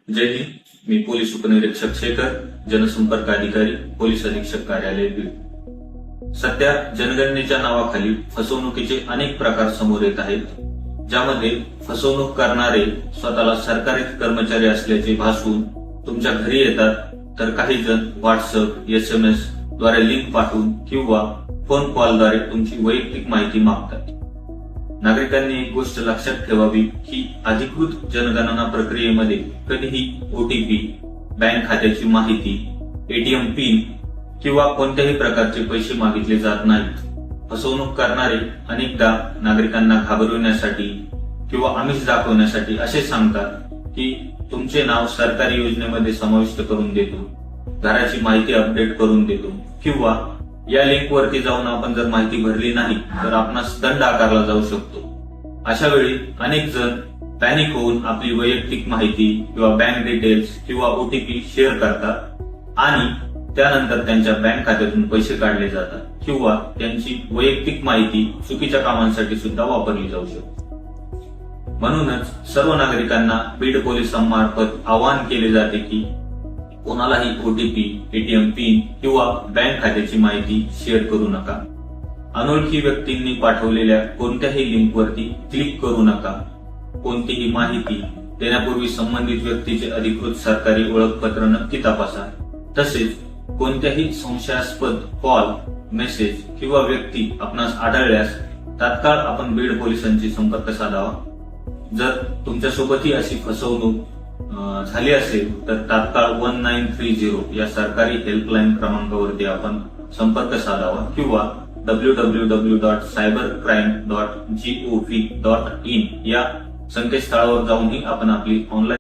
जय हिंद. मी police उपनिरीक्षक शेखर, जनसंपर्क अधिकारी, पोलीस अधीक्षक कार्यालय बीड. सध्या जनगणनेच्या नावाखाली फसवणुकीचे अनेक प्रकार समोर येत आहेत, ज्यामध्ये फसवणूक करणारे स्वतःला सरकारी कर्मचारी असल्याचे भासवून तुमच्या घरी येतात, तर काही जण व्हॉट्सअप, SMS द्वारे लिंक पाठवून किंवा फोन कॉलद्वारे तुमची वैयक्तिक माहिती मागतात. नागरिकांनी एक गोष्ट लक्षात ठेवावी की अधिकृत जनगणना प्रक्रियेमध्ये कधीही OTP, बँक खात्याची माहिती, ATM पिन किंवा कोणत्याही प्रकारचे पैसे मागितले जात नाहीत. फसवणूक करणारे अनेकदा नागरिकांना घाबरवण्यासाठी किंवा आमिष दाखवण्यासाठी असे सांगतात की तुमचे नाव सरकारी योजनेमध्ये समाविष्ट करून देतो, घराची माहिती अपडेट करून देतो किंवा या लिंक वरती जाऊन आपण जर माहिती भरली नाही तर आपणास दंड आकारला जाऊ शकतो. अशा वेळी अनेक जण पॅनिक होऊन आपली वैयक्तिक माहिती किंवा बँक डिटेल्स किंवा OTP शेअर करतात आणि त्यानंतर त्यांच्या बँक खात्यातून पैसे काढले जातात किंवा त्यांची वैयक्तिक माहिती चुकीच्या कामांसाठी सुद्धा वापरली जाऊ शकते. म्हणूनच सर्व नागरिकांना बीड पोलिसांमार्फत आवाहन केले जाते की कोणालाही OTP, ATM पिन किंवा बँक खात्याची माहिती शेअर करू नका. अनोळखी व्यक्तींनी पाठवलेल्या कोणत्याही लिंकवरती क्लिक करू नका. कोणतीही माहिती देण्यापूर्वी संबंधित व्यक्तीचे अधिकृत सरकारी ओळखपत्र नक्की तपासा. तसेच कोणत्याही संशयास्पद कॉल, मेसेज किंवा व्यक्ती आपणास आढळल्यास तात्काळ आपण बीड पोलिसांशी संपर्क साधावा. जर तुमच्यासोबतही अशी फसवणूक झाली असेल तर तात्काळ 1930 या सरकारी हेल्पलाईन क्रमांकावरती आपण संपर्क साधावा किंवा www.cybercrime.gov.in या संकेतस्थळावर जाऊनही आपण आपली ऑनलाईन